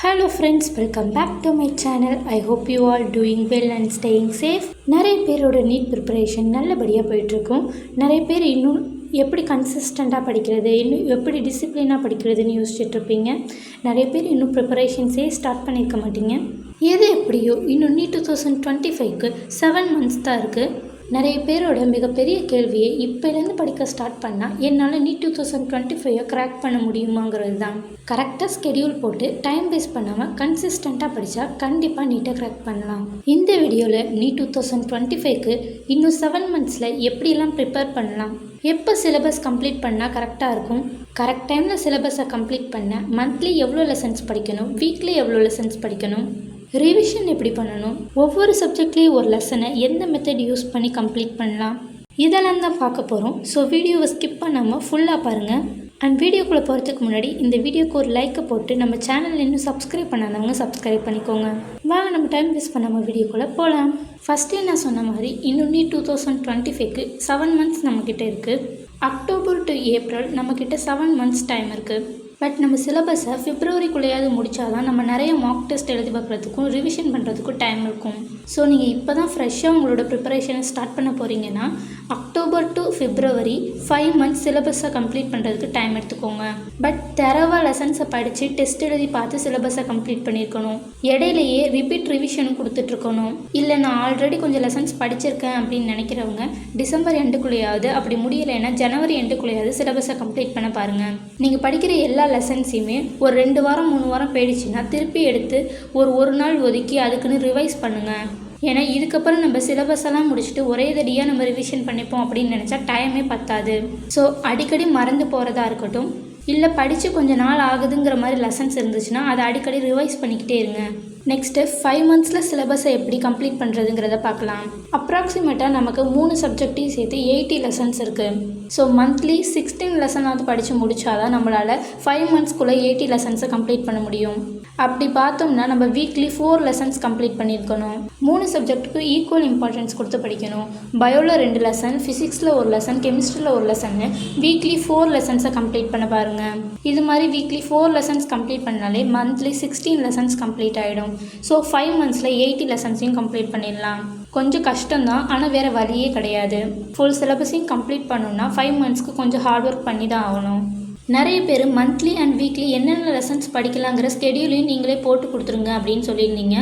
Hello friends, welcome back to my channel. I hope you all doing well and staying safe. நிறைய பேரோட NEET preparation நல்லபடியாக போயிட்டுருக்கும். நிறைய பேர் இன்னும் எப்படி கன்சிஸ்டண்ட்டாக படிக்கிறது, இன்னும் எப்படி டிசிப்ளினாக படிக்கிறதுன்னு யோசிச்சுட்ருப்பீங்க. நிறைய பேர் இன்னும் ப்ரிப்பரேஷன்ஸே ஸ்டார்ட் பண்ணியிருக்க மாட்டீங்க. எது எப்படியோ இன்னும் நீட் 2025க்கு 7 months தான் இருக்குது. நிறைய பேரோட மிகப்பெரிய கேள்வியை இப்போலேருந்து படிக்க ஸ்டார்ட் பண்ணால் என்னால் நீட் 2025 கிராக் பண்ண முடியுமாங்கிறது தான். கரெக்டாக ஸ்கெடியூல் போட்டு டைம் வேஸ்ட் பண்ணாமல் கன்சிஸ்டண்ட்டாக படித்தா கண்டிப்பாக நீட்டை கிராக் பண்ணலாம். இந்த வீடியோவில் நீட் 2025க்கு இன்னும் 7 monthsல எப்படியெல்லாம் ப்ரிப்பேர் பண்ணலாம், எப்போ சிலபஸ் கம்ப்ளீட் பண்ணால் கரெக்டாக இருக்கும், கரெக்ட் டைமில் சிலபஸை கம்ப்ளீட் பண்ண மந்த்லி எவ்வளோ லெசன்ஸ் படிக்கணும், வீக்லி எவ்வளோ லெசன்ஸ் படிக்கணும், ரிவிஷன் எப்படி பண்ணணும், ஒவ்வொரு சப்ஜெக்ட்லேயும் ஒரு லெசனை எந்த மெத்தட் யூஸ் பண்ணி கம்ப்ளீட் பண்ணலாம், இதெல்லாம் தான் பார்க்க போகிறோம். ஸோ வீடியோவை ஸ்கிப் பண்ணாமல் ஃபுல்லாக பாருங்கள். அண்ட் வீடியோக்குள்ளே போகிறதுக்கு முன்னாடி இந்த வீடியோக்கு ஒரு லைக்கை போட்டு நம்ம சேனல் இன்னும் சப்ஸ்கிரைப் பண்ணாதவங்க சப்ஸ்கிரைப் பண்ணிக்கோங்க. வாங்க நம்ம டைம் வேஸ்ட் பண்ணாமல் வீடியோக்குள்ளே போகலாம். ஃபஸ்ட்டே நான் சொன்ன மாதிரி இன்னும் நீட் 2025க்கு 7 months நம்மக்கிட்ட இருக்குது. அக்டோபர் டு ஏப்ரல் நம்மக்கிட்ட 7 months டைம் இருக்குது. பட் நம்ம சிலபஸை பிப்ரவரிக்குள்ளேயாவது முடித்தாதான் நம்ம நிறைய மார்க் டெஸ்ட் எழுதி பார்க்குறதுக்கும் ரிவிஷன் பண்ணுறதுக்கும் டைம் இருக்கும். ஸோ நீங்கள் இப்போ தான் ஃப்ரெஷ்ஷாக உங்களோட ப்ரிப்பரேஷனை ஸ்டார்ட் பண்ண போகிறீங்கன்னா அக்டோபர் டு பிப்ரவரி 5 months சிலபஸை கம்ப்ளீட் பண்ணுறதுக்கு டைம் எடுத்துக்கோங்க. பட் தரவாக லெசன்ஸை படித்து டெஸ்ட் எழுதி பார்த்து சிலபஸை கம்ப்ளீட் பண்ணியிருக்கணும். இடையிலேயே ரிப்பீட் ரிவிஷனும் கொடுத்துட்ருக்கணும். இல்லை நான் ஆல்ரெடி கொஞ்சம் லெசன்ஸ் படிச்சிருக்கேன் அப்படின்னு நினைக்கிறவங்க டிசம்பர் எண்டுக்குள்ளேயாவது, அப்படி முடியலைன்னா ஜனவரி எண்டுக்குள்ளேயாவது சிலபஸை கம்ப்ளீட் பண்ண பாருங்கள். நீங்கள் படிக்கிற எல்லா லெசன்ஸையுமே ஒரு 2 வாரம் 3 வாரம் போயிடுச்சுன்னா திருப்பி எடுத்து ஒரு நாள் ஒதுக்கி அதுக்குன்னு ரிவைஸ் பண்ணுங்கள். ஏன்னா இதுக்கப்புறம் நம்ம சிலபஸ் எல்லாம் முடிச்சுட்டு ஒரே தடியாக நம்ம ரிவிஷன் பண்ணிப்போம் அப்படின்னு நினச்சா டைமே பத்தாது. ஸோ அடிக்கடி மறந்து போகிறதா இருக்கட்டும், இல்லை படித்து கொஞ்சம் நாள் ஆகுதுங்கிற மாதிரி லெசன்ஸ் இருந்துச்சுன்னா அதை அடிக்கடி ரிவைஸ் பண்ணிக்கிட்டே இருங்க. நெக்ஸ்ட்டு 5 monthsல சிலபஸை எப்படி கம்ப்ளீட் பண்ணுறதுங்கிறத பார்க்கலாம். அப்ராக்சிமேட்டாக நமக்கு 3 சப்ஜெக்டையும் சேர்த்து 80 லெசன்ஸ் இருக்குது. ஸோ மந்த்லி 16 லெசனாவது படித்து முடித்தாதான் நம்மளால் 5 monthsக்குள்ளே 80 லெசன்ஸை கம்ப்ளீட் பண்ண முடியும். அப்படி பார்த்தோம்னா நம்ம வீக்லி 4 லெசன்ஸ் கம்ப்ளீட் பண்ணியிருக்கணும். 3 சப்ஜெக்ட்டுக்கு ஈக்குவல் இம்பார்ட்டன்ஸ் கொடுத்து படிக்கணும். பயோவில் 2 லெசன், ஃபிசிக்ஸில் 1 லெசன், கெமிஸ்ட்ரியில் 1 லெசன்னு வீக்லி 4 லெசன்ஸை கம்ப்ளீட் பண்ண பாருங்கள். இது மாதிரி வீக்லி 4 லெசன்ஸ் கம்ப்ளீட் பண்ணாலே மந்த்லி 16 லெசன்ஸ் கம்ப்ளீட் ஆகிடும். ஸோ 5 monthsல 80 லெசன்ஸையும் கம்ப்ளீட் பண்ணிடலாம். கொஞ்சம் கஷ்டம்தான், ஆனால் வேறு வழியே கிடையாது. ஃபுல் சிலபஸையும் கம்ப்ளீட் பண்ணணுன்னா 5 monthsக்கு கொஞ்சம் ஹார்ட் ஒர்க் பண்ணி தான் ஆகணும். நிறைய பேர் மந்த்லி அண்ட் வீக்லி என்னென்ன லெசன்ஸ் படிக்கலாங்கிற ஸ்கெடியூலையும் நீங்களே போட்டு கொடுத்துருங்க அப்படின்னு சொல்லியிருந்தீங்க.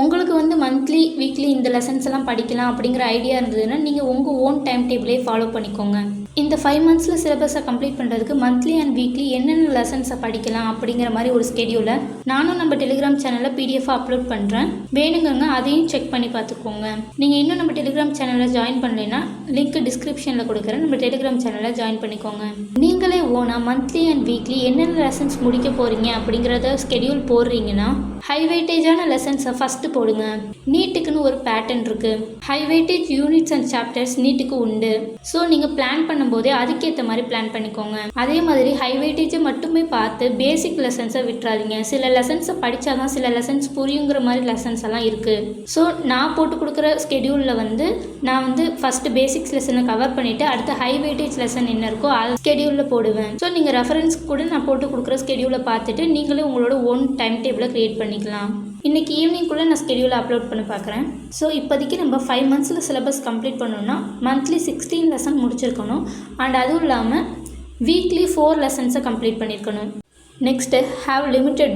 உங்களுக்கு மந்த்லி வீக்லி இந்த லெசன்ஸ் எல்லாம் படிக்கலாம் அப்படிங்கிற ஐடியா இருந்ததுன்னா நீங்கள் உங்கள் ஓன் டைம் டேபிளே ஃபாலோ பண்ணிக்கோங்க. இந்த 5 monthsல சிலபஸை கம்ப்ளீட் பண்ணுறதுக்கு மந்த்லி அண்ட் வீக்லி என்னென்ன லெசன்ஸை படிக்கலாம் அப்படிங்கிற மாதிரி ஒரு ஸ்கெடியூலை நானும் நம்ம டெலிகிராம் சேனலில் பிடிஎஃபாக அப்லோட் பண்ணுறேன். வேணுங்க அதையும் செக் பண்ணி பார்த்துக்கோங்க. நீங்கள் இன்னும் நம்ம டெலிகிராம் சேனலில் ஜாயின் பண்ணலைன்னா லிங்க் டிஸ்கிரிப்ஷனில் கொடுக்குறேன், நம்ம டெலிகிராம் சேனலில் ஜாயின் பண்ணிக்கோங்க. நீங்களே ஓனாக மந்த்லி அண்ட் வீக்லி என்னென்ன லெசன்ஸ் முடிக்க போகிறீங்க அப்படிங்கிறத ஸ்கெடியூல் போடுறீங்கன்னா ஹை வெயிட்டேஜான லெசன்ஸை ஃபஸ்ட்டு போடுங்க. நீட்டுக்குன்னு ஒரு பேட்டர்ன் இருக்குது. High weightage units and chapters நீட்டுக்கு உண்டு. ஸோ நீங்கள் பிளான் பண்ணும்போதே அதுக்கேற்ற மாதிரி பிளான் பண்ணிக்கோங்க. அதே மாதிரி ஹை வெயிட்டேஜை மட்டுமே பார்த்து பேசிக் லெசன்ஸை விட்டுறாதீங்க. சில லெசன்ஸை படித்தாதான் சில லெசன்ஸ் புரியுங்கிற மாதிரி லெசன்ஸ் எல்லாம் இருக்குது. ஸோ நான் போட்டு கொடுக்குற ஸ்கெடியூலில் நான் ஃபஸ்ட்டு பேசிக்ஸ் லெசனை கவர் பண்ணிவிட்டு அடுத்த ஹை வெயிட்டேஜ் லெசன் என்ன இருக்கோ அது ஸ்கெடியூலில் போடுவேன். ஸோ நீங்கள் ரெஃபரன்ஸ்க்கு கூட நான் போட்டு கொடுக்குற ஸ்கெடியூலை பார்த்துட்டு நீங்களே உங்களோட ஓன் டைம் டேபிளை க்ரியேட் பண்ணிக்கலாம். இன்றைக்கி ஈவினிங்குள்ளே நான் ஸ்கெடியூலை அப்லோட் பண்ணி பார்க்குறேன். ஸோ இப்போதைக்கு நம்ம 5 monthsல சிலபஸ் கம்ப்ளீட் பண்ணணும்னா மந்த்லி 16 லெசன் முடிச்சிருக்கணும். அண்ட் அதுவும் இல்லாமல் வீக்லி 4 லெசன்ஸை கம்ப்ளீட் பண்ணியிருக்கணும். நெக்ஸ்ட்டு ஹேவ் லிமிட்டட்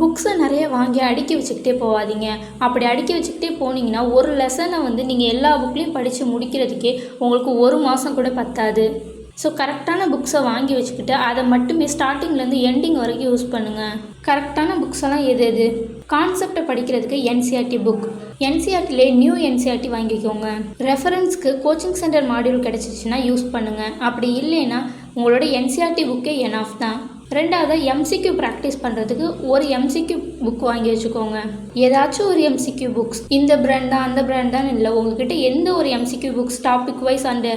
புக்ஸை நிறைய வாங்கி அடுக்கி வச்சுக்கிட்டே போகாதீங்க. அப்படி அடுக்கி வச்சுக்கிட்டே போனீங்கன்னா ஒரு லெசனை நீங்கள் எல்லா புக்லேயும் படித்து முடிக்கிறதுக்கே உங்களுக்கு 1 மாதம் கூட பத்தாது. ஸோ கரெக்டான புக்ஸை வாங்கி வச்சுக்கிட்டு அதை மட்டுமே ஸ்டார்டிங்லேருந்து எண்டிங் வரைக்கும் யூஸ் பண்ணுங்கள். கரெக்டான புக்ஸ் எல்லாம் எது கான்செப்டை படிக்கிறதுக்கு என்சிஆர்டி புக், என்சிஆர்டிலே நியூ என்சிஆர்டி வாங்கிக்கோங்க. ரெஃபரன்ஸ்க்கு கோச்சிங் சென்டர் மாடியூல் கிடச்சிச்சின்னா யூஸ் பண்ணுங்கள். அப்படி இல்லைன்னா உங்களோட என்சிஆர்டி புக்கே எனாஃப் தான். ரெண்டாவது எம்சிக்யூ ப்ராக்டிஸ் பண்ணுறதுக்கு ஒரு எம்சிக்யூ புக் வாங்கி வச்சுக்கோங்க. ஏதாச்சும் ஒரு எம்சிக்யூ புக்ஸ், இந்த பிராண்டா அந்த பிராண்டான்னு இல்லை, உங்ககிட்ட எந்த ஒரு MCQ books topic wise and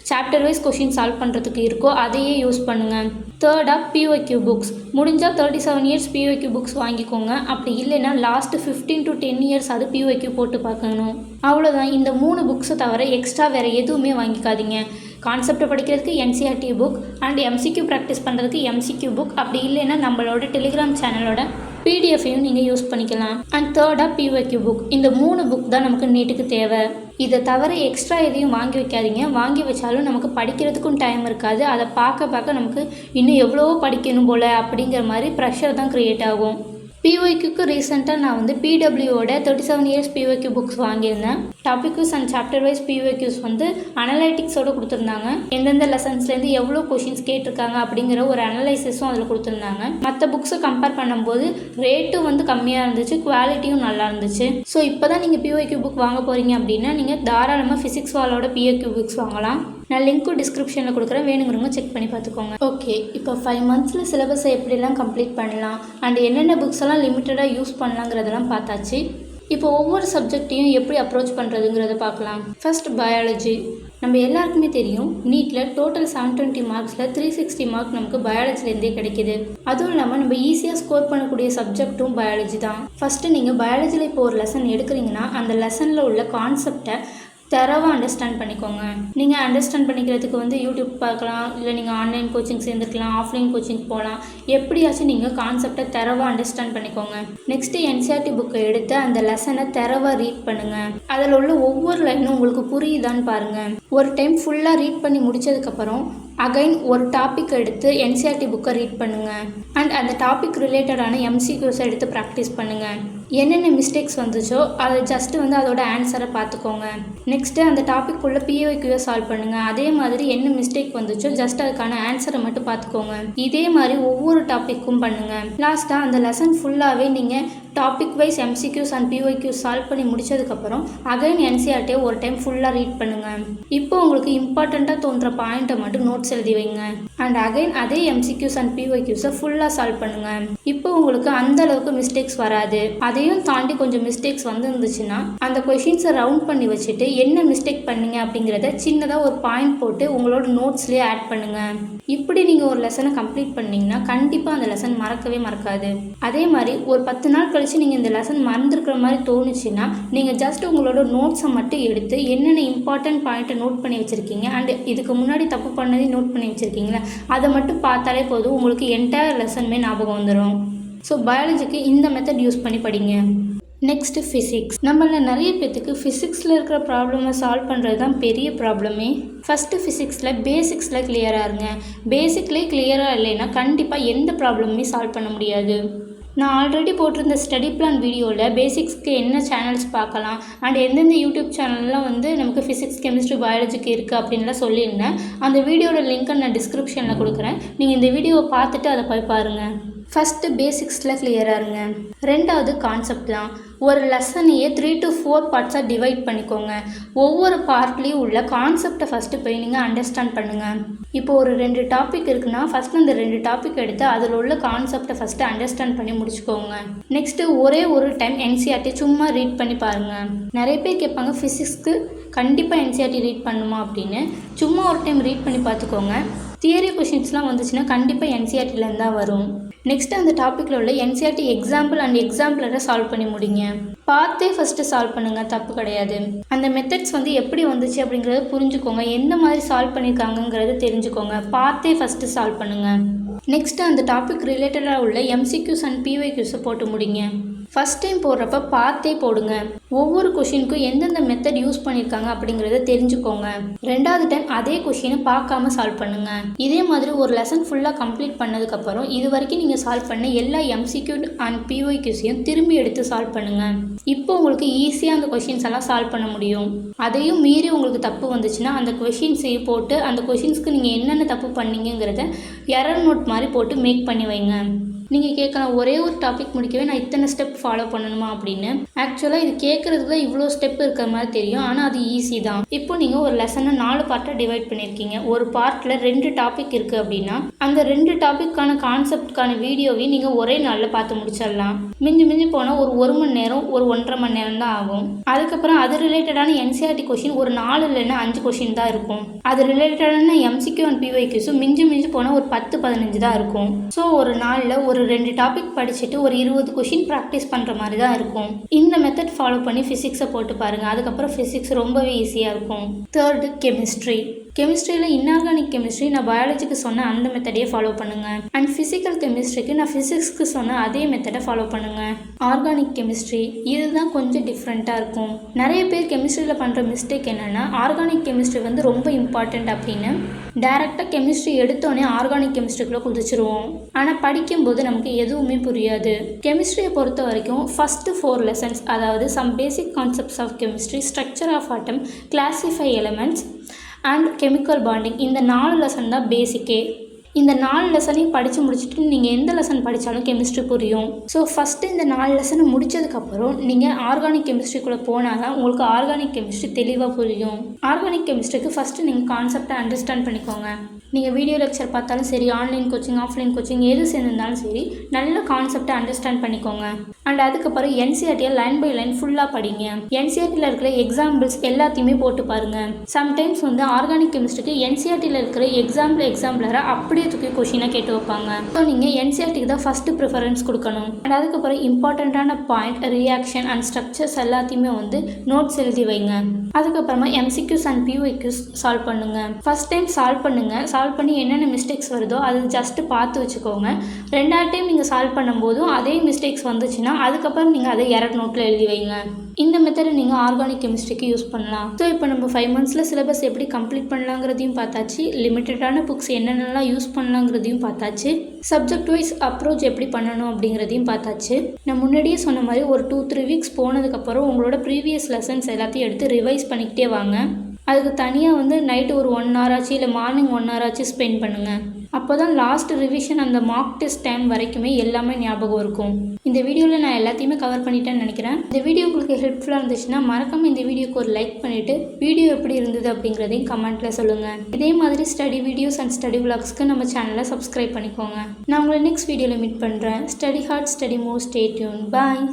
chapter wise question solve பண்ணுறதுக்கு இருக்கோ அதையே யூஸ் பண்ணுங்கள். தேர்டாக பிஒய்க்யூ புக்ஸ். முடிஞ்சால் 37 இயர்ஸ் பிஒய்க்யூ புக்ஸ் வாங்கிக்கோங்க. அப்படி இல்லைன்னா லாஸ்ட்டு 15 to 10 இயர்ஸ் அது பிஒய்க்யூ போட்டு பார்க்கணும். அவ்வளோதான். இந்த 3 புக்ஸை தவிர எக்ஸ்ட்ரா வேறு எதுவுமே வாங்கிக்காதீங்க. கான்செப்டை படிக்கிறதுக்கு NCERT book and MCQ practice பண்ணுறதுக்கு எம்சிக்யூ புக், அப்படி இல்லைன்னா நம்மளோட டெலிகிராம் சேனலோட பிடிஎஃப்பையும் நீங்கள் யூஸ் பண்ணிக்கலாம். அண்ட் தேர்டாக பிஒய்க்யூ புக். இந்த 3 புக் தான் நமக்கு நீட்டுக்கு தேவை. இதை தவிர எக்ஸ்ட்ரா எதையும் வாங்கி வைக்காதீங்க. வாங்கி வச்சாலும் நமக்கு படிக்கிறதுக்கும் டைம் இருக்காது. அதை பார்க்க நமக்கு இன்னும் எவ்வளவோ படிக்கணும் போல் அப்படிங்கிற மாதிரி ப்ரெஷர் தான் க்ரியேட் ஆகும். பிஒய்க்யூக்கு ரீசெண்டாக நான் வந்து பிடபிள்யூவோட 37 இயர்ஸ் பிஒய்க்யூ புக்ஸ் வாங்கியிருந்தேன். Topic wise and chapter wise PYQs வந்து அனலைட்டிக்ஸோடு கொடுத்துருந்தாங்க. எந்தெந்த லெசன்ஸ்லேருந்து எவ்வளோ கொஷின்ஸ் கேட்டிருக்காங்க அப்படிங்கிற ஒரு அனலைசிஸும் அதில் கொடுத்துருந்தாங்க. மற்ற புக்ஸை கம்பேர் பண்ணும்போது ரேட்டும் வந்து கம்மியாக இருந்துச்சு, குவாலிட்டியும் நல்லா இருந்துச்சு. ஸோ இப்போ தான் நீங்கள் பிஒய்க்யூ புக் வாங்க போகிறீங்க அப்படின்னா நீங்கள் தாராளமாக ஃபிசிக்ஸ் வாலோட பிஒய்க்யூ புக்ஸ் வாங்கலாம். நான் லிங்க்கும் டிஸ்கிரிப்ஷனில் கொடுக்குறேன், வேணுங்கிறவங்க செக் பண்ணி பார்த்துக்கோங்க. ஓகே, இப்போ 5 மந்த்ஸில் சிலபஸை எப்படிலாம் கம்ப்ளீட் பண்ணலாம் அண்ட் என்னென்ன புக்ஸ் எல்லாம் லிமிட்டடாக யூஸ் பண்ணலாங்கிறதெல்லாம் பார்த்தாச்சு. இப்போ ஒவ்வொரு சப்ஜெக்டையும் எப்படி அப்ரோச் பண்ணுறதுங்கிறத பார்க்கலாம். First biology. நம்ம எல்லாருக்குமே தெரியும், நீட்டில் டோட்டல் 720 மார்க்ஸில் 360 மார்க் நமக்கு பயாலஜிலேருந்தே கிடைக்கிது. அதுவும் இல்லாமல் நம்ம ஈஸியாக ஸ்கோர் பண்ணக்கூடிய சப்ஜெக்ட்டும் பயாலஜி தான். ஃபஸ்ட்டு நீங்கள் பயாலஜியில் இப்போ ஒரு லெசன் எடுக்கிறீங்கன்னா அந்த லெசனில் உள்ள கான்செப்டை தரவாக அண்டர்ஸ்டாண்ட் பண்ணிக்கோங்க. நீங்கள் அண்டர்ஸ்டாண்ட் பண்ணிக்கிறதுக்கு வந்து யூடியூப் பார்க்கலாம், இல்லை நீங்கள் ஆன்லைன் கோச்சிங் சேர்ந்துருக்கலாம், ஆஃப்லைன் கோச்சிங் போகலாம். எப்படியாச்சும் நீங்கள் கான்செப்டை தரவாக அண்டர்ஸ்டாண்ட் பண்ணிக்கோங்க. நெக்ஸ்ட்டு என்சிஆர்டி புக்கை எடுத்து அந்த லெசனை தரவாக ரீட் பண்ணுங்கள். அதில் உள்ள ஒவ்வொரு லைனும் உங்களுக்கு புரியுதான்னு பாருங்கள். ஒரு டைம் ஃபுல்லாக ரீட் பண்ணி முடித்ததுக்கப்புறம் அகைன் ஒரு டாபிக் எடுத்து என்சிஆர்டி புக்கை ரீட் பண்ணுங்கள். அண்ட் அந்த டாபிக் ரிலேட்டடான எம்சிக்யூஸை எடுத்து ப்ராக்டிஸ் பண்ணுங்கள். என்னென்ன மிஸ்டேக்ஸ் வந்துச்சோ அதை ஜஸ்ட்டு வந்து அதோட ஆன்சரை பார்த்துக்கோங்க. நெக்ஸ்ட்டு அந்த டாபிக் உள்ள பிஒய்க்யூவை சால்வ் பண்ணுங்கள். அதே மாதிரி என்ன மிஸ்டேக் வந்துச்சோ ஜஸ்ட் அதுக்கான ஆன்சரை மட்டும் பார்த்துக்கோங்க. இதே மாதிரி ஒவ்வொரு டாப்பிக்கும் பண்ணுங்கள். லாஸ்ட்டாக அந்த லெசன் ஃபுல்லாகவே நீங்கள் topic wise MCQs and PYQs solve பண்ணி முடிச்சதுக்கப்புறம் அகைன் என்சிஆர்டியை ஒரு டைம் ஃபுல்லாக ரீட் பண்ணுங்கள். இப்போ உங்களுக்கு இம்பார்ட்டண்ட்டாக தோன்ற பாயிண்ட்டை மட்டும் நோட்ஸ் எழுதி வைங்க. அண்ட் அகைன் அதே எம்சிக்யூஸ் அண்ட் பிஒய்க்யூஸை ஃபுல்லாக சால்வ் பண்ணுங்கள். இப்போ உங்களுக்கு அந்த அளவுக்கு மிஸ்டேக்ஸ் வராது. அதையும் தாண்டி கொஞ்சம் மிஸ்டேக்ஸ் வந்துருந்துச்சுன்னா அந்த கொஷின்ஸை ரவுண்ட் பண்ணி வச்சுட்டு என்ன மிஸ்டேக் பண்ணீங்க அப்படிங்கிறத சின்னதாக ஒரு பாயிண்ட் போட்டு உங்களோட நோட்ஸ்லேயே ஆட் பண்ணுங்கள். இப்படி நீங்கள் ஒரு லெசனை கம்ப்ளீட் பண்ணிங்கன்னா கண்டிப்பாக அந்த லெசன் மறக்கவே மறக்காது. அதே மாதிரி ஒரு 10 நாள் கழிச்சு நீங்கள் இந்த லெசன் மறந்துருக்கிற மாதிரி தோணுச்சுன்னா நீங்கள் ஜஸ்ட் உங்களோட நோட்ஸை மட்டும் எடுத்து என்னென்ன இம்பார்ட்டன்ட் பாயிண்ட்டை நோட் பண்ணி வச்சுருக்கீங்க அண்ட் இதுக்கு முன்னாடி தப்பு பண்ணதையும் நோட் பண்ணி வச்சுருக்கீங்களா அதை மட்டும் பார்த்தாலே போதும், உங்களுக்கு என்டையர் லெசனுமே ஞாபகம் வந்துடும். ஸோ பயாலஜிக்கு இந்த மெத்தட் யூஸ் பண்ணி படிங்க. Next physics. நம்மள நிறைய பேத்துக்கு ஃபிசிக்ஸில் இருக்கிற ப்ராப்ளமை சால்வ் பண்ணுறது தான் பெரிய ப்ராப்ளமே. ஃபஸ்ட்டு ஃபிசிக்ஸில் பேசிக்ஸில் கிளியராக இருங்க. பேசிக்லேயே கிளியராக இல்லைன்னா கண்டிப்பாக எந்த ப்ராப்ளமுமே சால்வ் பண்ண முடியாது. நான் ஆல்ரெடி போட்டிருந்த ஸ்டடி பிளான் வீடியோவில் பேசிக்ஸ்க்கு என்ன சேனல்ஸ் பார்க்கலாம் அண்ட் எந்தெந்த யூடியூப் சேனல்லாம் வந்து நமக்கு ஃபிசிக்ஸ் கெமிஸ்ட்ரி பயாலஜிக்கு இருக்குது அப்படின்லாம் சொல்லியிருந்தேன். அந்த வீடியோட லிங்க்கை நான் டிஸ்கிரிப்ஷனில் கொடுக்குறேன். நீங்கள் இந்த வீடியோவை பார்த்துட்டு அதை போய் பாருங்கள். ஃபஸ்ட்டு பேசிக்ஸில் கிளியராக இருங்க. ரெண்டாவது கான்செப்ட் தான். ஒரு லெசனையே 3 to 4 பார்ட்ஸாக டிவைட் பண்ணிக்கோங்க. ஒவ்வொரு பார்ட்லேயும் உள்ள கான்செப்டை ஃபஸ்ட்டு போய் நீங்கள் அண்டர்ஸ்டாண்ட் பண்ணுங்கள். இப்போ ஒரு 2 டாபிக் இருக்குன்னா ஃபஸ்ட்டு அந்த 2 டாபிக் எடுத்து அதில் உள்ள கான்செப்டை ஃபஸ்ட்டு அண்டர்ஸ்டாண்ட் பண்ணி முடிச்சுக்கோங்க. நெக்ஸ்ட்டு ஒரே ஒரு டைம் என்சிஆர்டி சும்மா ரீட் பண்ணி பாருங்கள். நிறைய பேர் கேட்பாங்க ஃபிசிக்ஸ்க்கு கண்டிப்பாக என்சிஆர்டி ரீட் பண்ணுமா அப்படின்னு. சும்மா ஒரு டைம் ரீட் பண்ணி பார்த்துக்கோங்க. தியரி கொஷின்ஸ்லாம் வந்துச்சுன்னா கண்டிப்பாக என்சிஆர்டிலேருந்து தான் வரும். நெக்ஸ்ட்டு அந்த டாப்பிக்கில் உள்ள என்சிஆர்டி எக்ஸாம்பிள் அண்ட் எக்ஸாம்பிளரை சால்வ் பண்ணி முடிங்க. பார்த்தே ஃபஸ்ட்டு சால்வ் பண்ணுங்கள், தப்பு கிடையாது. அந்த மெத்தட்ஸ் வந்து எப்படி வந்துச்சு அப்படிங்கிறத புரிஞ்சுக்கோங்க. எந்த மாதிரி சால்வ் பண்ணியிருக்காங்கங்கிறத தெரிஞ்சுக்கோங்க. பார்த்தே ஃபஸ்ட்டு சால்வ் பண்ணுங்கள். நெக்ஸ்ட்டு அந்த டாபிக் ரிலேட்டடாக உள்ள எம்சிக்யூஸ் அண்ட் பிஒய்க்யூஸை போட்டு முடிங்க. ஃபஸ்ட் டைம் போடுறப்ப பார்த்தே போடுங்க. ஒவ்வொரு கொஷினுக்கும் எந்தெந்த மெத்தட் யூஸ் பண்ணியிருக்காங்க அப்படிங்கிறத தெரிஞ்சுக்கோங்க. ரெண்டாவது டைம் அதே கொஷினை பார்க்காம சால்வ் பண்ணுங்கள். இதே மாதிரி ஒரு லெசன் ஃபுல்லாக கம்ப்ளீட் பண்ணதுக்கப்புறம் இது வரைக்கும் நீங்கள் சால்வ் பண்ண எல்லா எம்சிக்யூ அண்ட் பிஒய்க்யூஸையும் திரும்பி எடுத்து சால்வ் பண்ணுங்கள். இப்போ உங்களுக்கு ஈஸியாக அந்த கொஷின்ஸ் எல்லாம் சால்வ் பண்ண முடியும். அதையும் மீறி உங்களுக்கு தப்பு வந்துச்சுன்னா அந்த கொஷின்ஸையும் போட்டு அந்த கொஷின்ஸ்க்கு நீங்கள் என்னென்ன தப்பு பண்ணீங்கிறத எரர் நோட் மாதிரி போட்டு மேக் பண்ணி வைங்க. நீங்கள் கேட்கலாம், ஒரே ஒரு டாபிக் முடிக்கவே நான் இத்தனை ஸ்டெப் ஃபாலோ பண்ணணுமா அப்படின்னு. ஆக்சுவலாக இது கேட்குறதுக்கு தான் இவ்வளோ ஸ்டெப் இருக்கிற மாதிரி தெரியும், ஆனால் அது ஈஸி தான். இப்போ நீங்கள் ஒரு லெசனை 4 பார்ட்டாக டிவைட் பண்ணியிருக்கீங்க. ஒரு பார்ட்டில் 2 டாபிக் இருக்குது அப்படின்னா அந்த 2 டாபிக்கான கான்செப்டுக்கான வீடியோவையும் நீங்கள் ஒரே நாளில் பார்த்து முடிச்சிடலாம். மிஞ்சி போனால் ஒரு 1 மணி நேரம், ஒரு 1.5 மணி நேரம் தான் ஆகும். அதுக்கப்புறம் அது ரிலேட்டடான என்சிஆர்டி கொஷின் ஒரு 4 இல்லைன்னா 5 கொஷின் தான் இருக்கும். அது ரிலேட்டடான எம்சிக்யூ அண்ட் பிஒய்க்யூஸும் மிஞ்சி போனால் ஒரு 10-15 தான் இருக்கும். ஸோ ஒரு நாளில் ஒரு 2 டாபிக் படிச்சுட்டு ஒரு 20 கொஷின் ப்ராக்டிஸ் பண்ணுற மாதிரி தான் இருக்கும். இந்த மெத்தட் ஃபாலோ பண்ணி ஃபிசிக்ஸை போட்டு பாருங்கள். அதுக்கப்புறம் ஃபிசிக்ஸ் ரொம்பவே ஈஸியாக இருக்கும். 3rd chemistry. கெமிஸ்ட்ரியில் இன்ஆர்கானிக் கெமிஸ்ட்ரி நான் பயாலஜிக்கு சொன்ன அந்த மெத்தடையே ஃபாலோ பண்ணுங்கள். அண்ட் ஃபிசிக்கல் கெமிஸ்ட்ரிக்கு நான் ஃபிசிக்ஸ்க்கு சொன்ன அதே மெத்தடை ஃபாலோ பண்ணுங்கள். ஆர்கானிக் கெமிஸ்ட்ரி இதுதான் கொஞ்சம் டிஃப்ரெண்ட்டாக இருக்கும். நிறைய பேர் கெமிஸ்ட்ரியில் பண்ணுற மிஸ்டேக் என்னென்னா, ஆர்கானிக் கெமிஸ்ட்ரி வந்து ரொம்ப இம்பார்ட்டண்ட் அப்படின்னு டேரெக்டாக கெமிஸ்ட்ரி எடுத்தோடனே ஆர்கானிக் கெமிஸ்ட்ரிக்குள்ளே குதிச்சிருவோம். ஆனால் படிக்கும்போது நமக்கு எதுவுமே புரியாது. கெமிஸ்ட்ரியை பொறுத்த வரைக்கும் ஃபஸ்ட்டு 4 லெசன்ஸ், அதாவது some basic concepts of chemistry, structure of atom, classify elements and chemical bonding, இந்த 4 லெசன் தான் பேசிக்கே. இந்த 4 லெசனையும் படித்து முடிச்சுட்டு நீங்கள் எந்த லெசன் படித்தாலும் கெமிஸ்ட்ரி புரியும். ஸோ ஃபஸ்ட்டு இந்த 4 லெசனை முடித்ததுக்கப்புறம் நீங்கள் ஆர்கானிக் கெமிஸ்ட்ரிக்குள்ளே போனால் தான் உங்களுக்கு ஆர்கானிக் கெமிஸ்ட்ரி தெளிவாக புரியும். ஆர்கானிக் கெமிஸ்ட்ரிக்கு ஃபஸ்ட்டு நீங்கள் கான்செப்டை அண்டர்ஸ்டாண்ட் பண்ணிக்கோங்க. நீங்கள் வீடியோ லெக்சர் பார்த்தாலும் சரி, ஆன்லைன் கோச்சிங், ஆஃப்லைன் கோச்சிங் எது சேர்ந்துருந்தாலும் சரி, நல்ல கான்செப்டை அண்டர்ஸ்டாண்ட் பண்ணிக்கோங்க. அண்ட் அதுக்கப்புறம் என்சிஆர்டியை லைன் பை லைன் ஃபுல்லாக படிங்க. என்சிஆர்டியில் இருக்கிற எக்ஸாம்பிள்ஸ் எல்லாத்தையுமே போட்டு பாருங்கள். சம்டைம்ஸ் வந்து ஆர்கானிக் கெமிஸ்ட்ரிக்கு என்சிஆர்டியில் இருக்கிற எக்ஸாம்பிளரை அப்படியே தூக்கி கொஷினாக கேட்டு வைப்பாங்க. ஸோ நீங்கள் என்சிஆர்டிக்கு தான் ஃபஸ்ட்டு ப்ரிஃபரன்ஸ் கொடுக்கணும். அண்ட் அதுக்கப்புறம் இம்பார்ட்டண்ட்டான பாயிண்ட், ரியாக்ஷன் அண்ட் ஸ்ட்ரக்சர்ஸ் எல்லாத்தையுமே வந்து நோட்ஸ் எழுதி வைங்க. அதுக்கப்புறமா எம்சிக்யூஸ் அண்ட் பிஒய்க்யூஸ் சால்வ் பண்ணுங்கள். ஃபஸ்ட் டைம் சால்வ் பண்ணுங்கள். சால்வ் பண்ணி என்னென்ன மிஸ்டேக்ஸ் வருதோ அது ஜஸ்ட்டு பார்த்து வச்சுக்கோங்க. 2வது டைம் நீங்கள் சால்வ் பண்ணும்போதும் அதே மிஸ்டேக்ஸ் வந்துச்சுன்னா அதுக்கப்புறம் நீங்கள் அதை எரர் நோட்டில் எழுதி வைங்க. இந்த மெத்தடை நீங்கள் ஆர்கானிக் கெமிஸ்ட்ரிக்கு யூஸ் பண்ணலாம். ஸோ இப்போ நம்ம 5 மந்த்ஸில் சிலபஸ் எப்படி கம்ப்ளீட் பண்ணலாங்கிறதையும் பார்த்தாச்சு. லிமிட்டடான புக்ஸ் என்னென்னலாம் யூஸ் பண்ணலாங்கிறதையும் பார்த்தாச்சு. சப்ஜெக்ட் வைஸ் அப்ரோச் எப்படி பண்ணணும் அப்படிங்கிறதையும் பார்த்தாச்சு. நான் முன்னாடியே சொன்ன மாதிரி ஒரு 2-3 வீக்ஸ் போனதுக்கப்புறம் உங்களோட ப்ரீவியஸ் லெசன்ஸ் எல்லாத்தையும் எடுத்து ரிவைஸ் பண்ணிக்கிட்டே வாங்க. அதுக்கு தனியாக வந்து நைட்டு ஒரு 1 hour ஆச்சு, இல்லை மார்னிங் 1 hour ஆச்சு ஸ்பெண்ட் பண்ணுங்கள். அப்போ தான் லாஸ்ட் ரிவிஷன் அந்த மார்க் டெஸ்ட் டைம் வரைக்குமே எல்லாமே ஞாபகம் இருக்கும். இந்த வீடியோவில் நான் எல்லாத்தையுமே கவர் பண்ணிட்டேன்னு நினைக்கிறேன். இந்த வீடியோ உங்களுக்கு ஹெல்ப்ஃபுல்லாக இருந்துச்சுன்னா மறக்காமல் இந்த வீடியோக்கு ஒரு லைக் பண்ணிவிட்டு வீடியோ எப்படி இருந்தது அப்படிங்கிறதையும் கமெண்ட்டில் சொல்லுங்கள். இதே மாதிரி ஸ்டடி வீடியோஸ் அண்ட் ஸ்டடி விளாக்ஸ்க்கு நம்ம சேனலை சப்ஸ்கிரைப் பண்ணிக்கோங்க. நான் உங்களை நெக்ஸ்ட் வீடியோவில் மீட் பண்ணுறேன். Study hard, study more, stay tuned. பாய்.